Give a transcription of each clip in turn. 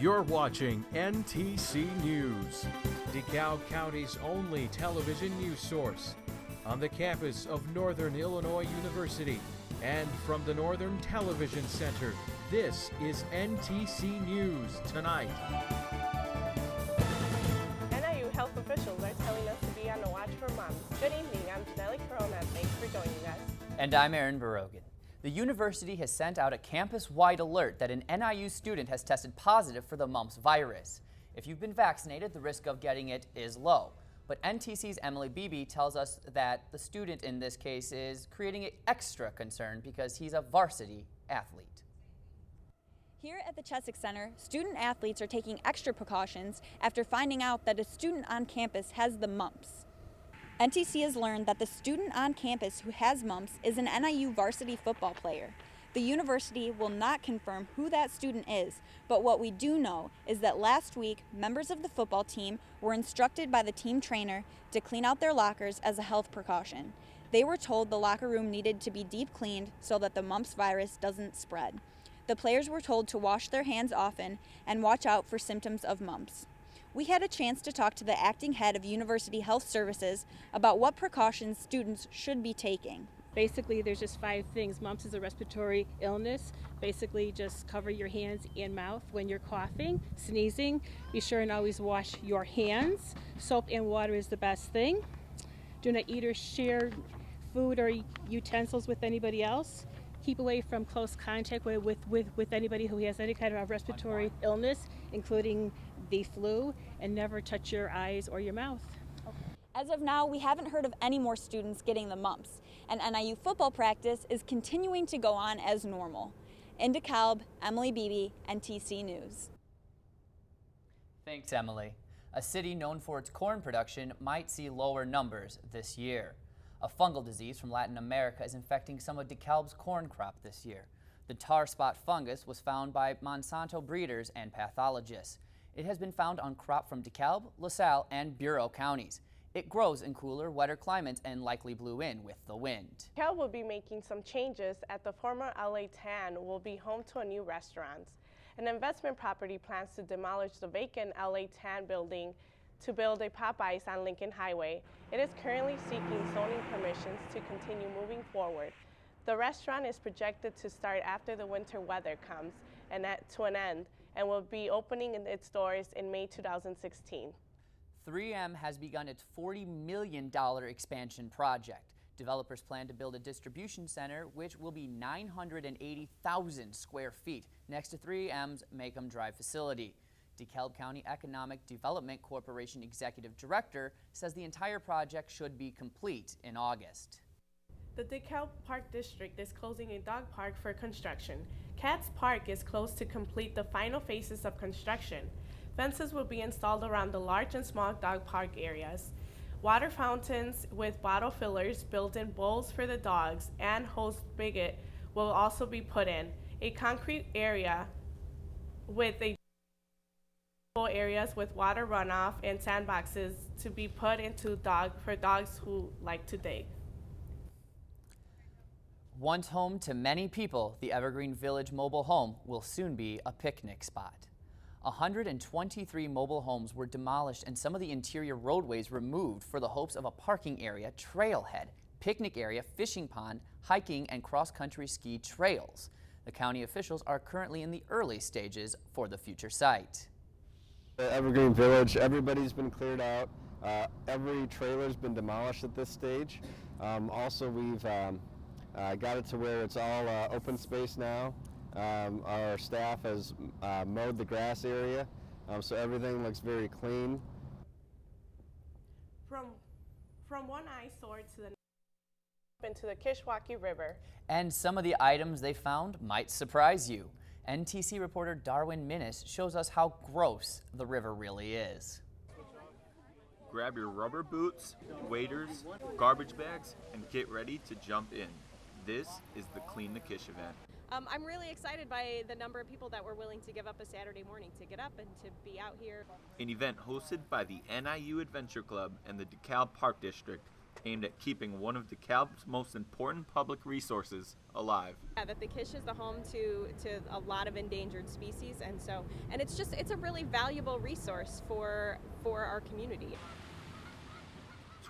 You're watching NTC News, DeKalb County's only television news source, on the campus of Northern Illinois University and from the Northern Television Center. This is NTC News Tonight. NIU health officials are telling us to be on the watch for moms. Good evening, I'm Janelle Corona. Thanks for joining us. And I'm Aaron Barogan. The university has sent out a campus-wide alert that an NIU student has tested positive for the mumps virus. If you've been vaccinated, the risk of getting it is low. But NTC's Emily Beebe tells us that the student in this case is creating extra concern because he's a varsity athlete. Here at the Cheswick Center, student athletes are taking extra precautions after finding out that a student on campus has the mumps. NTC has learned that the student on campus who has mumps is an NIU varsity football player. The university will not confirm who that student is, but what we do know is that last week, members of the football team were instructed by the team trainer to clean out their lockers as a health precaution. They were told the locker room needed to be deep cleaned so that the mumps virus doesn't spread. The players were told to wash their hands often and watch out for symptoms of mumps. We had a chance to talk to the acting head of University Health Services about what precautions students should be taking. Basically, there's just 5 things. Mumps is a respiratory illness. Basically, just cover your hands and mouth when you're coughing, sneezing. Be sure and always wash your hands. Soap and water is the best thing. Do not eat or share food or utensils with anybody else. Keep away from close contact with anybody who has any kind of a respiratory illness, including the flu, and never touch your eyes or your mouth. As of now, we haven't heard of any more students getting the mumps, and NIU football practice is continuing to go on as normal. In DeKalb, Emily Beebe, NTC News. Thanks, Emily. A city known for its corn production might see lower numbers this year. A fungal disease from Latin America is infecting some of DeKalb's corn crop this year. The tar spot fungus was found by Monsanto breeders and pathologists. It has been found on crop from DeKalb, LaSalle, and Bureau counties. It grows in cooler, wetter climates and likely blew in with the wind. DeKalb will be making some changes at the former LA Tan will be home to a new restaurant. An investment property plans to demolish the vacant LA Tan building to build a Popeyes on Lincoln Highway. It is currently seeking zoning permissions to continue moving forward. The restaurant is projected to start after the winter weather comes to an end and will be opening its doors in May 2016. 3M has begun its $40 million expansion project. Developers plan to build a distribution center which will be 980,000 square feet next to 3M's Macomb Drive facility. DeKalb County Economic Development Corporation Executive Director says the entire project should be complete in August. The DeKalb Park District is closing a dog park for construction. Katz Park is close to complete the final phases of construction. Fences will be installed around the large and small dog park areas. Water fountains with bottle fillers, built-in bowls for the dogs, and hose spigot will also be put in. A concrete area with areas with water runoff and sandboxes to be put into for dogs who like to dig. Once home to many people, the Evergreen Village mobile home will soon be a picnic spot. 123 mobile homes were demolished and some of the interior roadways removed for the hopes of a parking area, trailhead, picnic area, fishing pond, hiking, and cross-country ski trails. The county officials are currently in the early stages for the future site. The Evergreen Village, everybody's been cleared out. Every trailer's been demolished at this stage. Also, we've got it to where it's all open space now. Our staff has mowed the grass area, so everything looks very clean. From one eyesore to the next into the Kishwaukee River. And some of the items they found might surprise you. NTC reporter Darwin Minnis shows us how gross the river really is. Grab your rubber boots, waders, garbage bags, and get ready to jump in. This is the Clean the Kish event. I'm really excited by the number of people that were willing to give up a Saturday morning to get up and to be out here. An event hosted by the NIU Adventure Club and the DeKalb Park District aimed at keeping one of DeKalb's most important public resources alive. Yeah, that the Kish is the home to a lot of endangered species, and it's a really valuable resource for our community.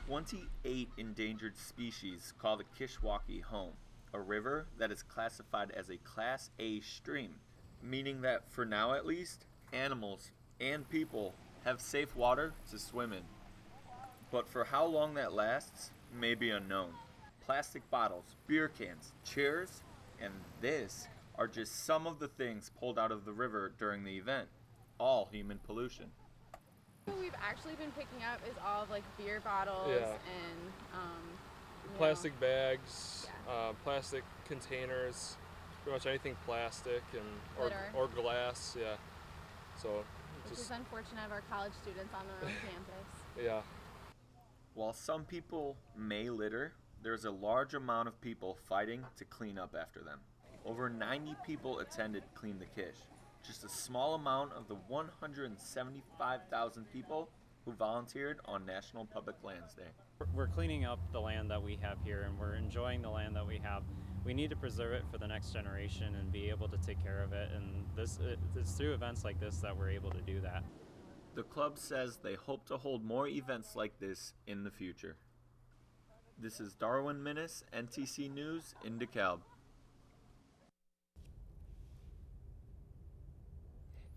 28 endangered species call the Kishwaukee home, a river that is classified as a Class A stream, meaning that for now at least, animals and people have safe water to swim in. But for how long that lasts may be unknown. Plastic bottles, beer cans, chairs, and this are just some of the things pulled out of the river during the event, all human pollution. What we've actually been picking up is all of like beer bottles and plastic bags, plastic containers, pretty much anything plastic and or glass, yeah. So which is unfortunate of our college students on their own campus. Yeah. While some people may litter, there's a large amount of people fighting to clean up after them. Over 90 people attended Clean the Kish, just a small amount of the 175,000 people who volunteered on National Public Lands Day. We're cleaning up the land that we have here, and we're enjoying the land that we have. We need to preserve it for the next generation and be able to take care of it, and it's through events like this that we're able to do that. The club says they hope to hold more events like this in the future. This is Darwin Minnis, NTC News in DeKalb.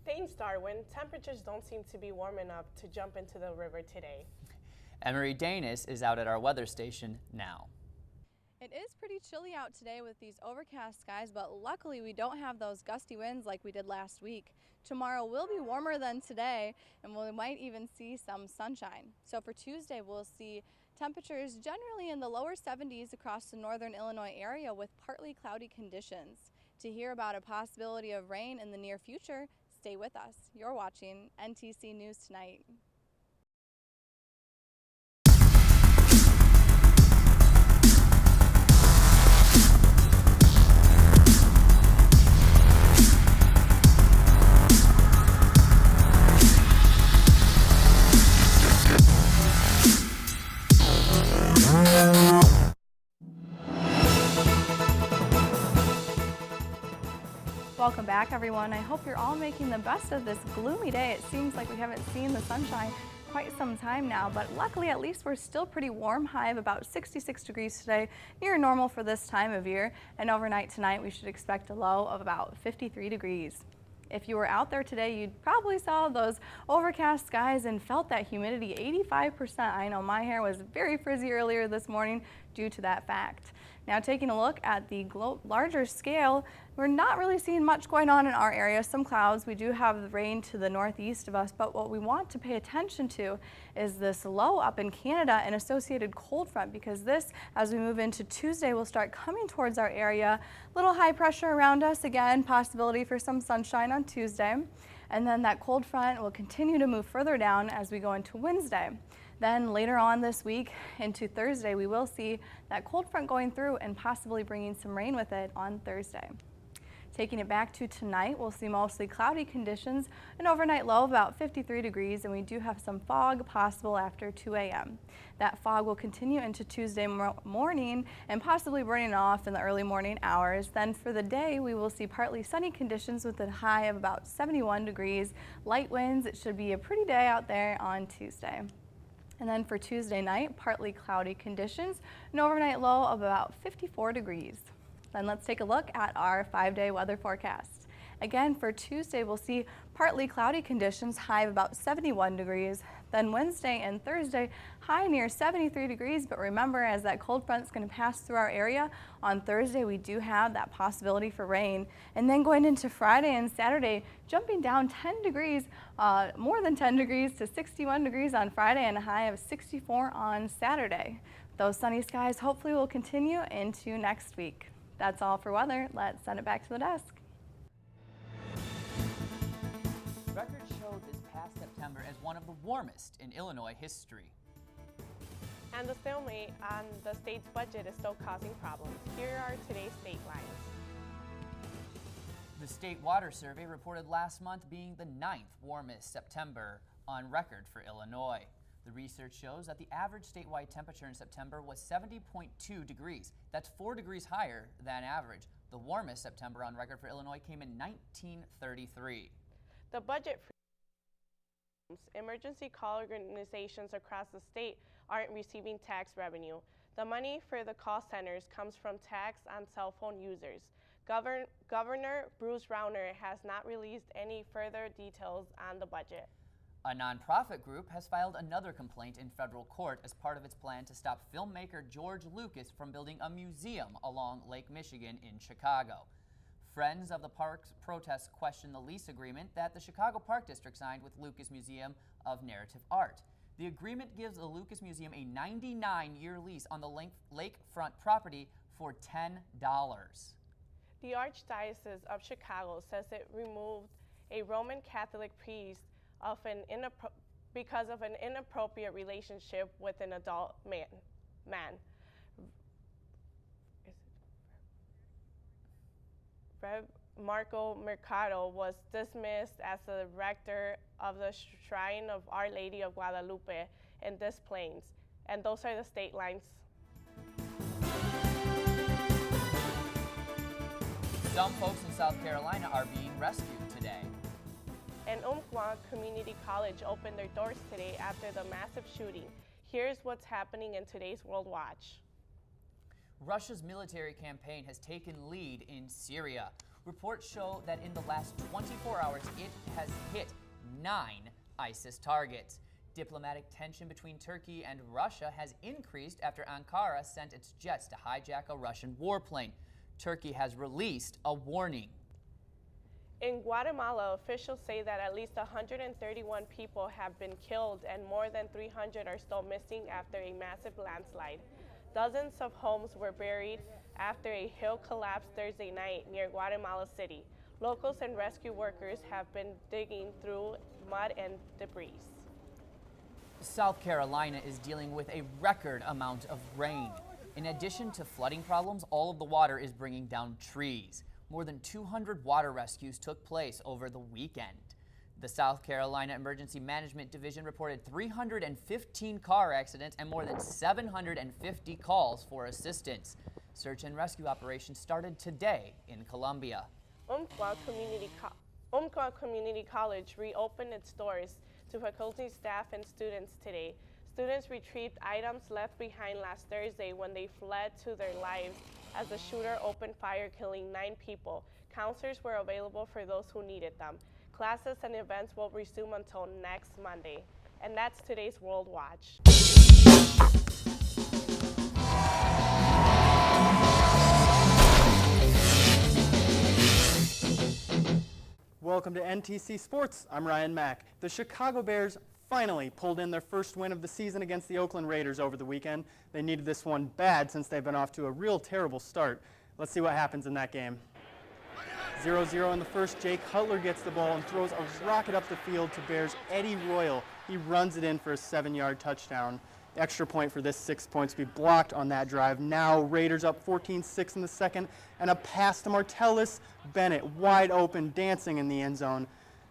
Thanks, Darwin. Temperatures don't seem to be warm enough to jump into the river today. Emery Danis is out at our weather station now. It is pretty chilly out today with these overcast skies, but luckily we don't have those gusty winds like we did last week. Tomorrow will be warmer than today, and we might even see some sunshine. So for Tuesday, we'll see temperatures generally in the lower 70s across the northern Illinois area with partly cloudy conditions. To hear about a possibility of rain in the near future, stay with us. You're watching NTC News Tonight. Welcome back, everyone. I hope you're all making the best of this gloomy day. It seems like we haven't seen the sunshine quite some time now, but luckily at least we're still pretty warm. High of about 66 degrees today, near normal for this time of year. And overnight tonight we should expect a low of about 53 degrees. If you were out there today, you'd probably saw those overcast skies and felt that humidity 85%. I know my hair was very frizzy earlier this morning due to that fact. Now taking a look at the larger scale, we're not really seeing much going on in our area. Some clouds, we do have the rain to the northeast of us, but what we want to pay attention to is this low up in Canada and associated cold front, because this, as we move into Tuesday, will start coming towards our area. Little high pressure around us again, possibility for some sunshine on Tuesday. And then that cold front will continue to move further down as we go into Wednesday. Then later on this week into Thursday, we will see that cold front going through and possibly bringing some rain with it on Thursday. Taking it back to tonight, we'll see mostly cloudy conditions, an overnight low of about 53 degrees, and we do have some fog possible after 2 a.m. That fog will continue into Tuesday morning and possibly burning off in the early morning hours. Then for the day, we will see partly sunny conditions with a high of about 71 degrees. Light winds, it should be a pretty day out there on Tuesday. And then for Tuesday night, partly cloudy conditions, an overnight low of about 54 degrees. Then let's take a look at our 5-day weather forecast. Again, for Tuesday, we'll see partly cloudy conditions, high of about 71 degrees. Then Wednesday and Thursday, high near 73 degrees, but remember, as that cold front is going to pass through our area, on Thursday we do have that possibility for rain. And then going into Friday and Saturday, jumping down 10 degrees, more than 10 degrees to 61 degrees on Friday and a high of 64 on Saturday. Those sunny skies hopefully will continue into next week. That's all for weather. Let's send it back to the desk. Records showed this past September as one of the warmest in Illinois history. And the stalemate on the state's budget is still causing problems. Here are today's state lines. The State Water Survey reported last month being the 9th warmest September on record for Illinois. The research shows that the average statewide temperature in September was 70.2 degrees. That's 4 degrees higher than average. The warmest September on record for Illinois came in 1933. The budget for emergency call organizations across the state aren't receiving tax revenue. The money for the call centers comes from tax on cell phone users. Governor Bruce Rauner has not released any further details on the budget. A nonprofit group has filed another complaint in federal court as part of its plan to stop filmmaker George Lucas from building a museum along Lake Michigan in Chicago. Friends of the Park's protests question the lease agreement that the Chicago Park District signed with Lucas Museum of Narrative Art. The agreement gives the Lucas Museum a 99-year lease on the lakefront property for $10. The Archdiocese of Chicago says it removed a Roman Catholic priest because of an inappropriate relationship with an adult man. Rev. Marco Mercado was dismissed as the rector of the Shrine of Our Lady of Guadalupe in Des Plaines. And those are the state lines. Some folks in South Carolina are being rescued today. And Umpqua Community College opened their doors today after the massive shooting. Here's what's happening in today's World Watch. Russia's military campaign has taken lead in Syria. Reports show that in the last 24 hours, it has hit 9 ISIS targets. Diplomatic tension between Turkey and Russia has increased after Ankara sent its jets to hijack a Russian warplane. Turkey has released a warning. In Guatemala, officials say that at least 131 people have been killed and more than 300 are still missing after a massive landslide. Dozens of homes were buried after a hill collapsed Thursday night near Guatemala City. Locals and rescue workers have been digging through mud and debris. South Carolina is dealing with a record amount of rain. In addition to flooding problems, all of the water is bringing down trees. More than 200 water rescues took place over the weekend. The South Carolina Emergency Management Division reported 315 car accidents and more than 750 calls for assistance. Search and rescue operations started today in Columbia. Umpqua Community College reopened its doors to faculty, staff, and students today. Students retrieved items left behind last Thursday when they fled to their lives as the shooter opened fire, killing 9 people. Counselors were available for those who needed them. Classes and events will resume until next Monday. And that's today's World Watch. Welcome to NTC Sports. I'm Ryan Mack. The Chicago Bears finally pulled in their first win of the season against the Oakland Raiders over the weekend. They needed this one bad since they've been off to a real terrible start. Let's see what happens in that game. 0-0 in the first. Jay Cutler gets the ball and throws a rocket up the field to Bears Eddie Royal. He runs it in for a 7-yard touchdown. Extra point for this, 6 points to be blocked on that drive. Now Raiders up 14-6 in the second, and a pass to Martellus Bennett, wide open, dancing in the end zone.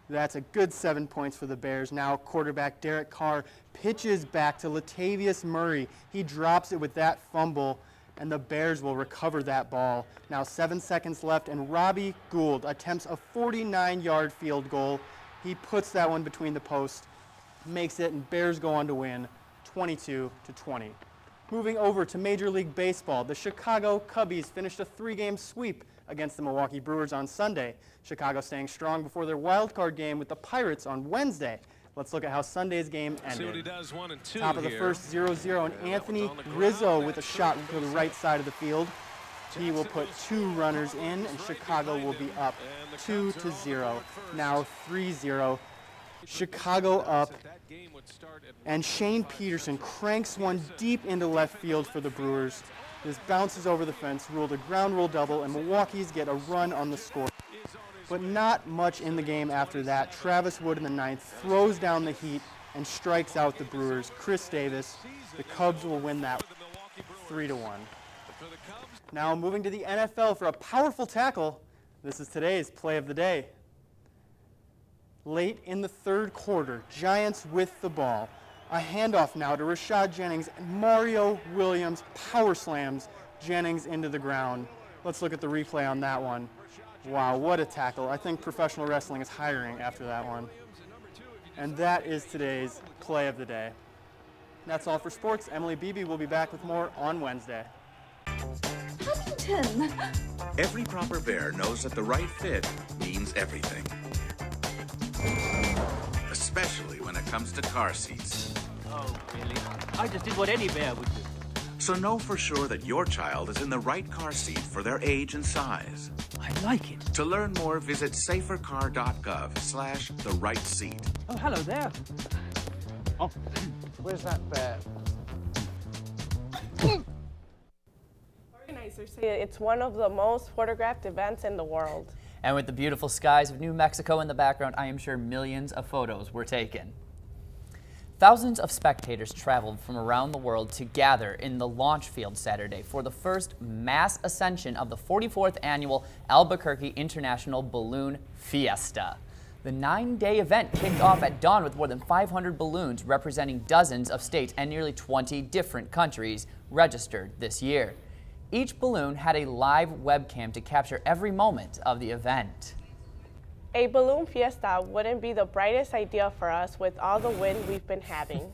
That's a good 7 points for the Bears. Now quarterback Derek Carr pitches back to Latavius Murray. He drops it with that fumble, and the Bears will recover that ball. Now 7 seconds left, and Robbie Gould attempts a 49-yard field goal. He puts that one between the posts, makes it, and Bears go on to win 22-20. Moving over to Major League Baseball, the Chicago Cubbies finished a 3-game sweep against the Milwaukee Brewers on Sunday. Chicago staying strong before their wild card game with the Pirates on Wednesday. Let's look at how Sunday's game ended. See what he does, 1 and 2 Top of the first, 0-0, and Anthony Rizzo with a shot to the right side of the field. He will put 2 runners in, and Chicago will be up 2-0. Now 3-0. Chicago up, and Shane Peterson cranks one deep into left field for the Brewers. This bounces over the fence, ruled a ground rule double, and Milwaukee's get a run on the score. But not much in the game after that. Travis Wood in the 9th throws down the heat and strikes out the Brewers. Chris Davis, the Cubs will win that 3-1. Now moving to the NFL for a powerful tackle. This is today's play of the day. Late in the third quarter, Giants with the ball. A handoff now to Rashad Jennings, and Mario Williams power slams Jennings into the ground. Let's look at the replay on that one. Wow, what a tackle. I think professional wrestling is hiring after that one. And that is today's play of the day. That's all for sports. Emily Beebe will be back with more on Wednesday. Huntington! Every proper bear knows that the right fit means everything. Especially when it comes to car seats. Oh, really? I just did what any bear would do. So know for sure that your child is in the right car seat for their age and size. I like it. To learn more, visit safercar.gov/the right seat. Oh, hello there. Oh, where's that bear? Organizers say it's one of the most photographed events in the world. And with the beautiful skies of New Mexico in the background, I am sure millions of photos were taken. Thousands of spectators traveled from around the world to gather in the launch field Saturday for the first mass ascension of the 44th annual Albuquerque International Balloon Fiesta. The 9-day event kicked off at dawn with more than 500 balloons representing dozens of states and nearly 20 different countries registered this year. Each balloon had a live webcam to capture every moment of the event. A balloon fiesta wouldn't be the brightest idea for us with all the wind we've been having.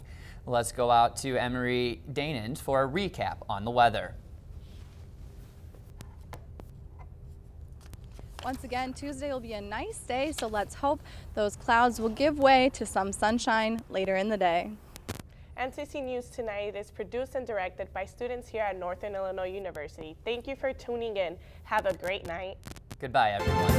Let's go out to Emery Danand for a recap on the weather. Once again, Tuesday will be a nice day, so let's hope those clouds will give way to some sunshine later in the day. NTC News Tonight is produced and directed by students here at Northern Illinois University. Thank you for tuning in. Have a great night. Goodbye, everyone.